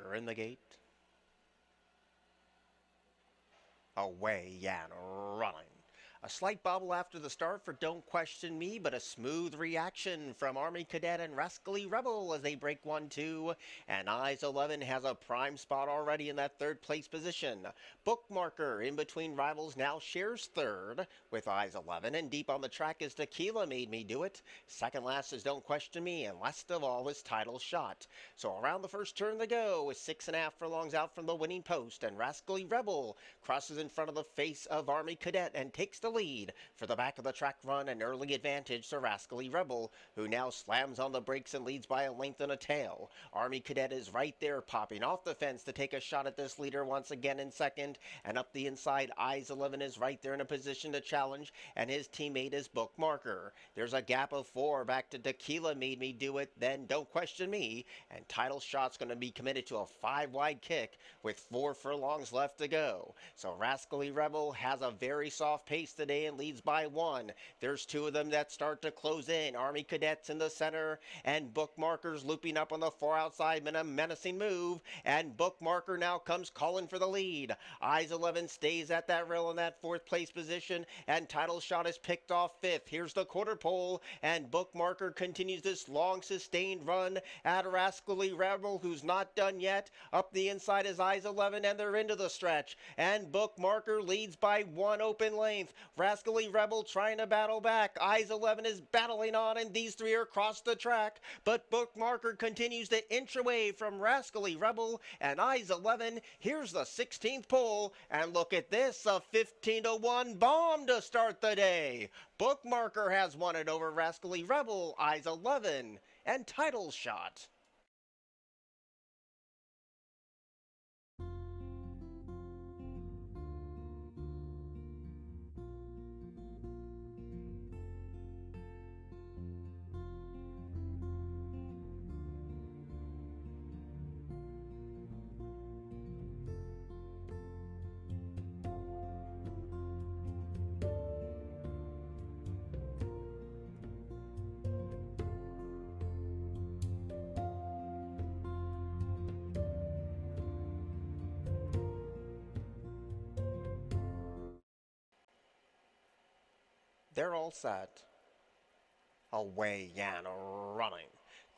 You're in the gate. Away and running. A slight bobble after the start for Don't Question Me, but a smooth reaction from Army Cadet and Rascally Rebel as they break 1-2. And Eyes 11 has a prime spot already in that third place position. Bookmarker in between rivals now shares third with Eyes 11, and deep on the track is Tequila Made Me Do It. Second last is Don't Question Me, and last of all is Title Shot. So around the first turn to go with 6.5 furlongs out from the winning post, and Rascally Rebel crosses in front of the face of Army Cadet and takes the lead. For the back of the track run, an early advantage to Rascally Rebel, who now slams on the brakes and leads by a length and a tail. Army Cadet is right there, popping off the fence to take a shot at this leader once again in second, and up the inside, Eyes 11 is right there in a position to challenge, and his teammate is Bookmarker. There's a gap of 4 back to Tequila Made Me Do It, then Don't Question Me, and Title Shot's going to be committed to a 5-wide kick with 4 furlongs left to go. So Rascally Rebel has a very soft pace today and leads by 1. There's 2 of them that start to close in. Army Cadets in the center, and Bookmarker's looping up on the far outside in a menacing move, and Bookmarker now comes calling for the lead. Eyes 11 stays at that rail in that 4th place position, and Title Shot is picked off 5th. Here's the quarter pole, and Bookmarker continues this long sustained run at Rascally Rebel, who's not done yet. Up the inside is Eyes 11, and they're into the stretch, and Bookmarker leads by 1 open length. Rascally Rebel trying to battle back. Eyes 11 is battling on, and these 3 are across the track, but Bookmarker continues to inch away from Rascally Rebel and Eyes 11. Here's the 16th pole, and look at this, a 15-1 bomb to start the day. Bookmarker has won it over Rascally Rebel, Eyes 11, and Title Shot. They're all set. Away and running.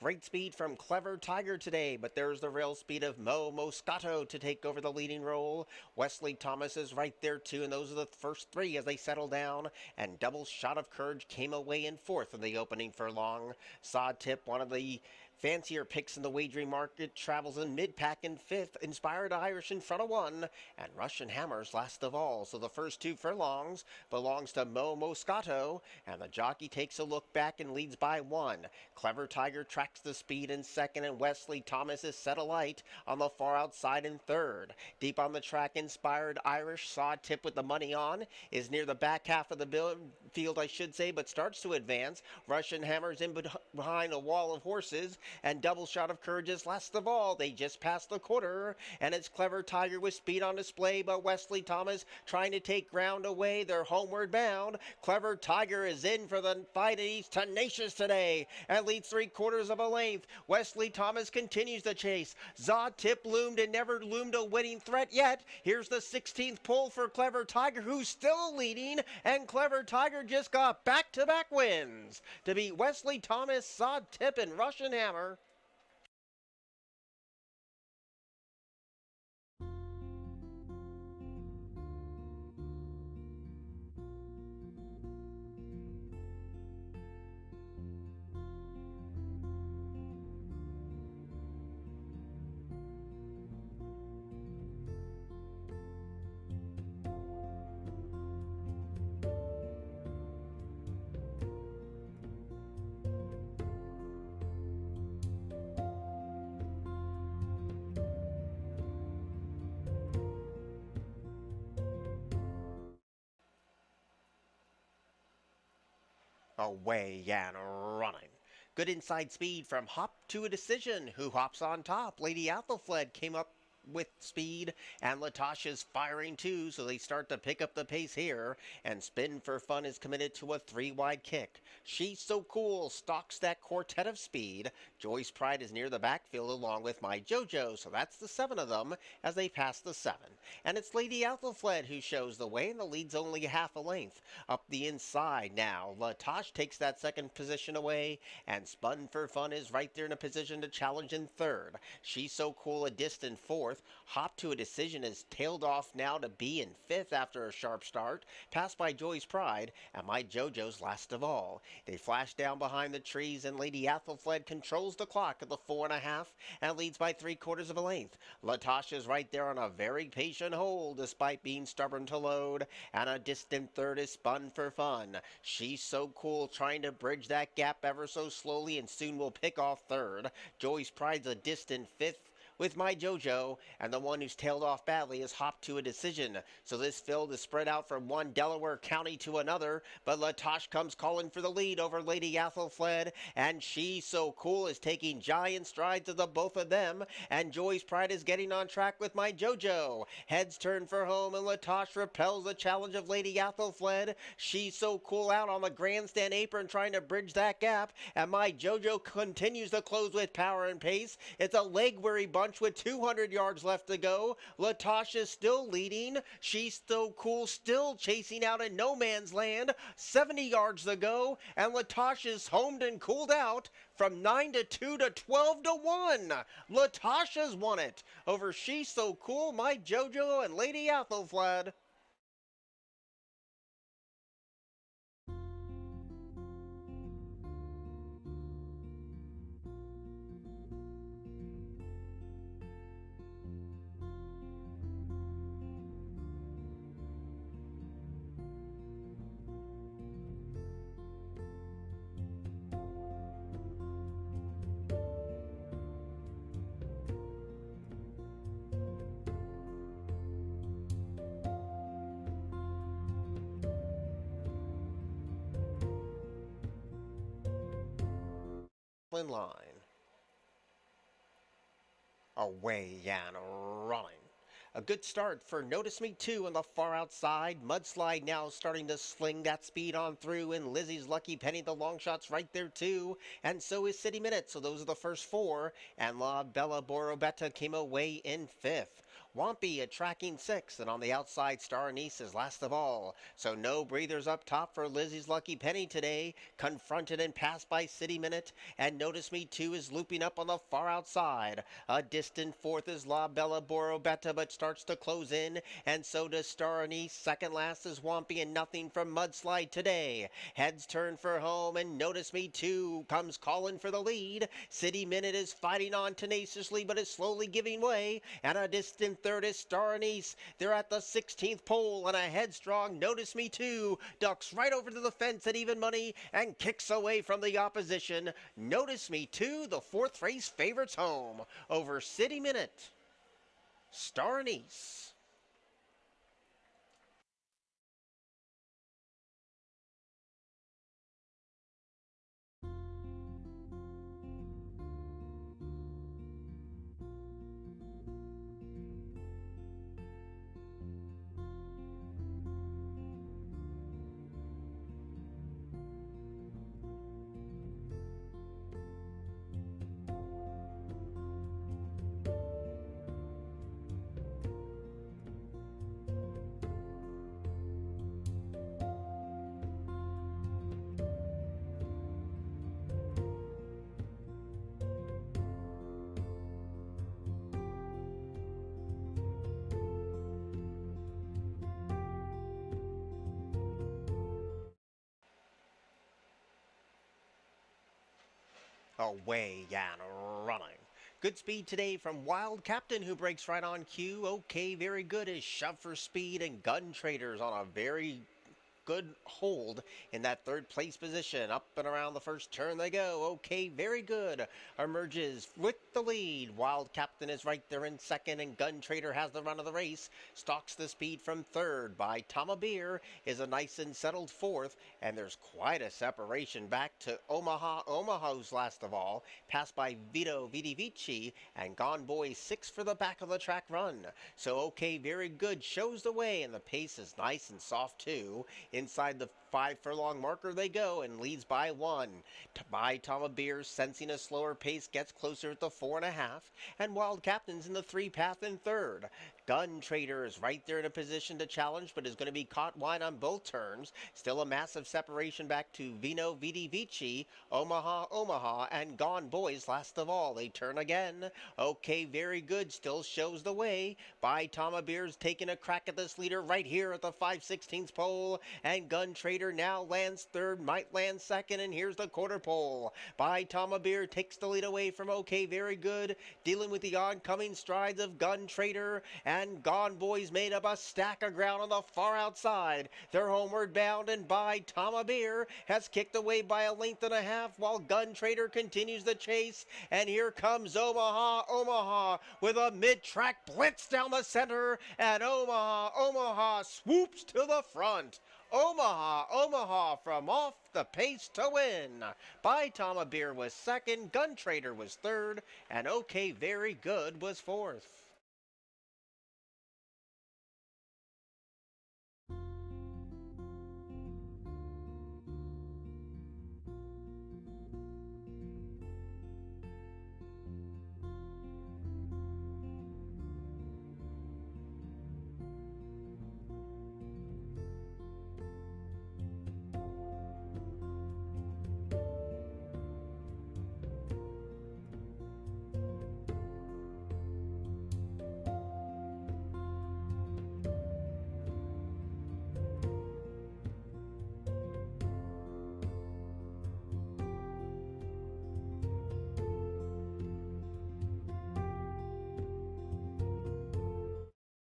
Great speed from Clever Tiger today, but there's the rail speed of Mo Moscato to take over the leading role. Wesley Thomas is right there too, and those are the first 3 as they settle down. And Double Shot of Courage came away in 4th in the opening furlong. Sod Tip, one of the fancier picks in the wagering market, travels in mid-pack in 5th. Inspired Irish in front of 1, and Russian Hammers last of all. So the first 2 furlongs belongs to Mo Moscato, and the jockey takes a look back and leads by 1. Clever Tiger tracks the speed in 2nd, and Wesley Thomas is set alight on the far outside in 3rd. Deep on the track, Inspired Irish, Sod Tip with the money on, is near the back half of the field, I should say, but starts to advance. Russian Hammers in behind a wall of horses, and Double Shot of Courage is last of all. They just passed the quarter, and it's Clever Tiger with speed on display, but Wesley Thomas trying to take ground away. They're homeward bound. Clever Tiger is in for the fight, and he's tenacious today and leads 3/4 of a length. Wesley Thomas continues the chase. Zod Tip loomed and never loomed a winning threat yet. Here's the 16th pole for Clever Tiger, who's still leading, and Clever Tiger just got back-to-back wins to beat Wesley Thomas, Zod Tip, and Russian Hammer. Away and running. Good inside speed from Hop to a Decision, who hops on top. Lady Athelfled came up with speed, and Latasha's firing too, so they start to pick up the pace here, and Spin for Fun is committed to a 3-wide kick. She's So Cool stalks that quartet of speed. Joyce Pride is near the backfield along with My JoJo, so that's the 7 of them as they pass the 7. And it's Lady Athelflaed who shows the way, and the lead's only half a length. Up the inside now, Latosh takes that second position away, and Spun for Fun is right there in a position to challenge in third. She's So Cool a distant fourth. Hop to a Decision is tailed off now to be in fifth after a sharp start, passed by Joy's Pride, and My JoJo's last of all. They flash down behind the trees, and Lady Athelflaed controls the clock at the 4.5 and leads by 3/4 of a length. Latasha's right there on a very patient hold despite being stubborn to load, and a distant third is Spun for Fun. She's So Cool trying to bridge that gap ever so slowly and soon will pick off third. Joy's Pride's a distant fifth with My JoJo, and the one who's tailed off badly is Hop to a Decision. So this field is spread out from one Delaware county to another, but Latosh comes calling for the lead over Lady Athelflaed, and She's So Cool is taking giant strides of the both of them, and Joy's Pride is getting on track with My JoJo. Heads turn for home, and Latosh repels the challenge of Lady Athelflaed. She's So Cool out on the grandstand apron trying to bridge that gap, and My JoJo continues to close with power and pace. It's a leg-weary bunch with 200 yards left to go. Latosh is still leading. She's So Cool still chasing out in no man's land. 70 yards to go, and Latosh is homed and cooled out from 9-2 to 12-1. Latosh has won it over She's So Cool, My JoJo, and Lady Athelflaed. In line. Away and running. A good start for Notice Me Too on the far outside. Mudslide now starting to sling that speed on through, and Lizzie's Lucky Penny, the long shot's right there too. And so is City Minute, so those are the first 4. And La Bella Borobetta came away in 5th. Wampy a tracking 6th, and on the outside, Star Anise is last of all. So no breathers up top for Lizzie's Lucky Penny today. Confronted and passed by City Minute, and Notice Me Too is looping up on the far outside. A distant 4th is La Bella Borobetta, but starts to close in, and so does Star Anise. Second last is Wampy, and nothing from Mudslide today. Heads turn for home, and Notice Me Too comes calling for the lead. City Minute is fighting on tenaciously, but is slowly giving way, and a distant third is Star Anise. They're at the 16th pole, and a headstrong Notice Me Too ducks right over to the fence at even money and kicks away from the opposition. Notice Me Too, the 4th race favorites home over City Minute. Star Anise. Away and running. Good speed today from Wild Captain, who breaks right on cue. Okay, very good is Shove for Speed, and Gun Traders on a very good hold in that third place position. Up and around the first turn they go. Okay, very good. Emerges with the lead. Wild Captain is right there in second, and Gun Trader has the run of the race. Stalks the speed from third. By Tama Beer is a nice and settled fourth, and there's quite a separation back to Omaha. Omaha's last of all, passed by Vito Vidivici, and Gone Boy 6 for the back of the track run. So okay, very good, shows the way, and the pace is nice and soft too. Inside the 5 furlong marker they go, and leads by 1. By Tama Beer, sensing a slower pace, gets closer at the 4.5, and Wild Captain's in the 3 path in third. Gun Trader is right there in a position to challenge, but is going to be caught wide on both turns. Still a massive separation back to Vino Vidivici, Omaha, and Gone Boys last of all. They turn again. Okay, very good, still shows the way. By Tama Beer's taking a crack at this leader right here at the 5/16 pole, and Gun Trader now lands third, might land second, and here's the quarter pole. By Tama Beer takes the lead away from Okay, very good, dealing with the oncoming strides of Gun Trader, and Gone Boys made up a stack of ground on the far outside. They're homeward bound, and By Tama Beer has kicked away by a length and a half, while Gun Trader continues the chase, and here comes Omaha with a mid-track blitz down the center, and Omaha swoops to the front. Omaha from off the pace to win. By Tama Beer was second, Gun Trader was third, and Okay, very good was fourth.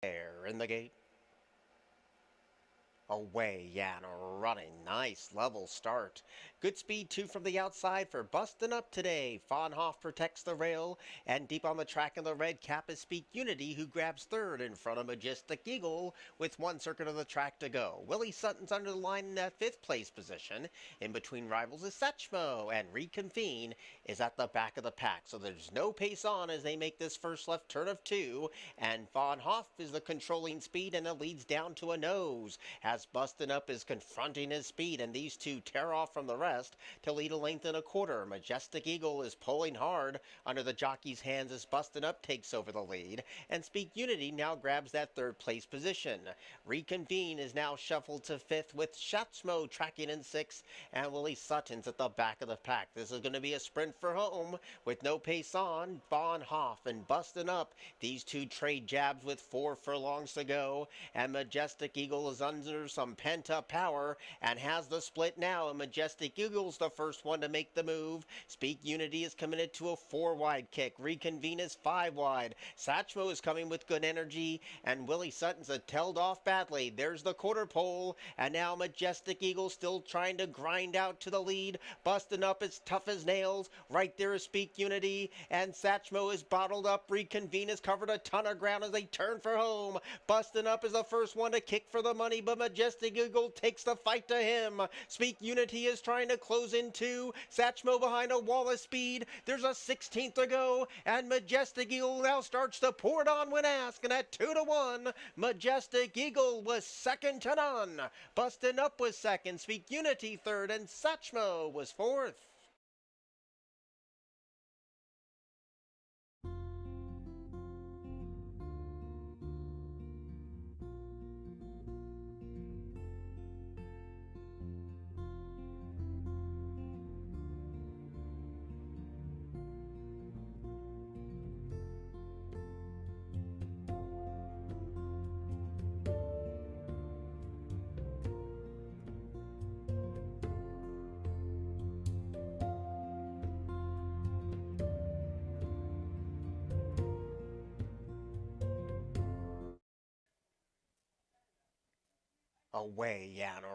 There in the gate. Away, and running. Nice level start. Good speed too from the outside for busting up today. Fahnhoff protects the rail, and deep on the track in the red cap is Speak Unity, who grabs third in front of Majestic Eagle with 1 circuit of the track to go. Willie Sutton's under the line in that 5th place position. In between rivals is Satchmo, and Reconvene is at the back of the pack. So there's no pace on as they make this first left turn of 2, and Fahnhoff is the controlling speed, and it leads down to a nose as Bustin' Up is confronting his speed, and these two tear off from the rest to lead a length and a quarter. Majestic Eagle is pulling hard under the jockey's hands as Bustin' Up takes over the lead, and Speak Unity now grabs that 3rd place position. Reconvene is now shuffled to 5th with Shatsmo tracking in 6th, and Willie Sutton's at the back of the pack. This is going to be a sprint for home with no pace on. Fahnhoff and Bustin' Up, these two trade jabs with 4 furlongs to go, and Majestic Eagle is under some pent-up power and has the split now, and Majestic Eagle's the first one to make the move. Speak Unity is committed to a 4-wide kick. Reconvene is 5 wide. Satchmo is coming with good energy, and Willie Sutton's tailed off badly. There's the quarter pole, and now Majestic Eagle still trying to grind out to the lead. Busting Up as tough as nails. Right there is Speak Unity, and Satchmo is bottled up. Reconvene has covered a ton of ground as they turn for home. Busting Up is the first one to kick for the money, but Majestic Eagle takes the fight to him. Speak Unity is trying to close in 2. Satchmo behind a wall of speed. There's a 16th to go, and Majestic Eagle now starts to pour it on when asked, and at 2-1, Majestic Eagle was second to none. Bustin' Up was second, Speak Unity third, and Satchmo was fourth. Away and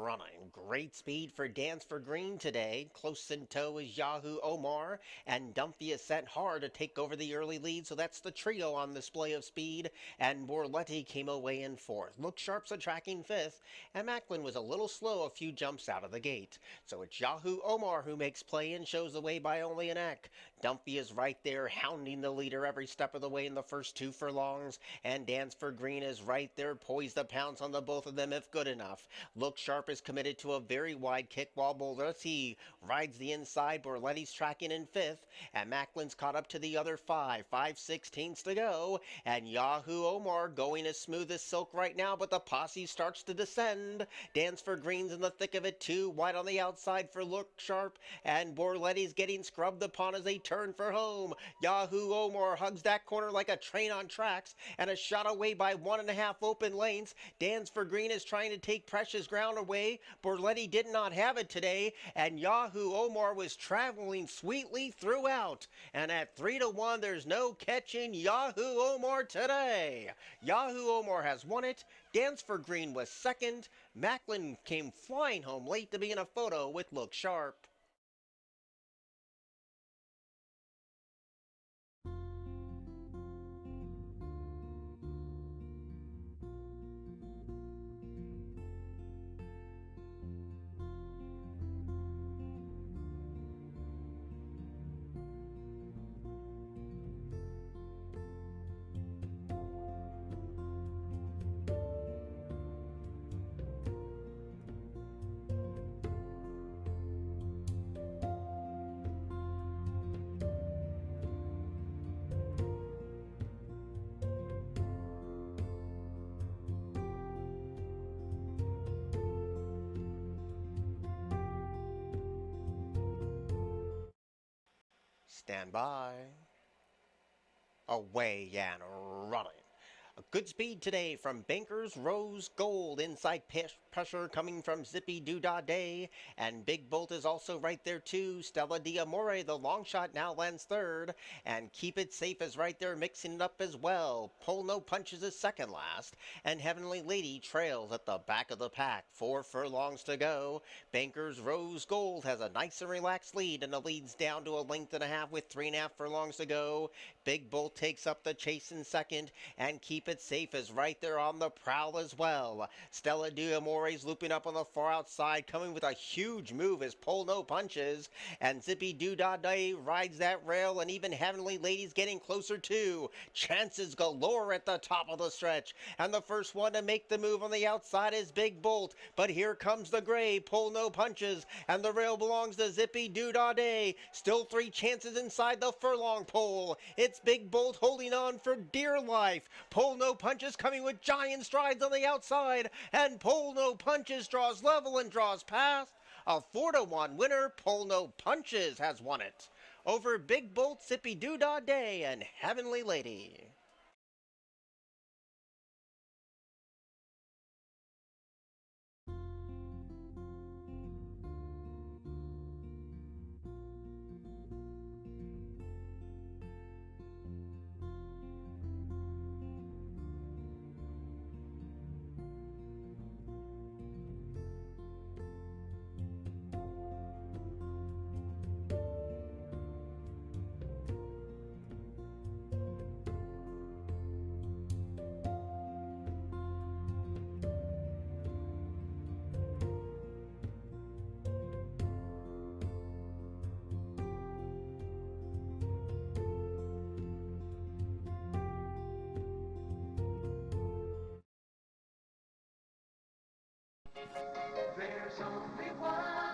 running. Great speed for Dance for Green today. Close in tow is Yahoo Omar, and Dumpy is sent hard to take over the early lead, so that's the trio on display of speed, and Borletti came away in fourth. Look Sharp's a tracking fifth, and Macklin was a little slow a few jumps out of the gate. So it's Yahoo Omar who makes play and shows the way by only a neck. Dumpy is right there, hounding the leader every step of the way in the first 2 furlongs, and Dance for Green is right there, poised to pounce on the both of them if good enough. Look Sharp is committed to a very wide kick while Borletti rides the inside. Borletti's tracking in fifth, and Macklin's caught up to the other 5.16 to go, and Yahoo Omar going as smooth as silk right now, but the posse starts to descend. Dance for Green's in the thick of it too, wide on the outside for Look Sharp, and Borletti's getting scrubbed upon as they turn for home. Yahoo Omar hugs that corner like a train on tracks, and a shot away by 1.5 open lanes. Dance for Green is trying to take precious ground away. Borletti did not have it today, and Yahoo Omar was traveling sweetly throughout. And at 3-1, there's no catching Yahoo Omar today. Yahoo Omar has won it. Dance for Green was second. Macklin came flying home late to be in a photo with Look Sharp. Stand by. Away and running. A good speed today from Banker's Rose Gold. Inside pressure coming from Zippy Doodah Day. And Big Bolt is also right there too. Stella D'Amore, the long shot, now lands third. And Keep It Safe is right there mixing it up as well. Pull No Punches is second last. And Heavenly Lady trails at the back of the pack. 4 furlongs to go. Banker's Rose Gold has a nice and relaxed lead, and the lead's down to a length and a half with 3.5 furlongs to go. Big Bolt takes up the chase in second, and Keep It Safe is right there on the prowl as well. Stella D'Amore's looping up on the far outside, coming with a huge move as Pull No Punches, and Zippy Doodah Day rides that rail, and even Heavenly Lady's getting closer too. Chances galore at the top of the stretch, and the first one to make the move on the outside is Big Bolt, but here comes the gray, Pull No Punches, and the rail belongs to Zippy Doodah Day. Still 3 chances inside the furlong pole. It's Big Bolt holding on for dear life. Pull No Punches coming with giant strides on the outside, and Pull No Punches draws level and draws past. A 4-1 winner. Pull No Punches has won it over Big Bolt, Zippy Doodah Day, and Heavenly Lady. There's only one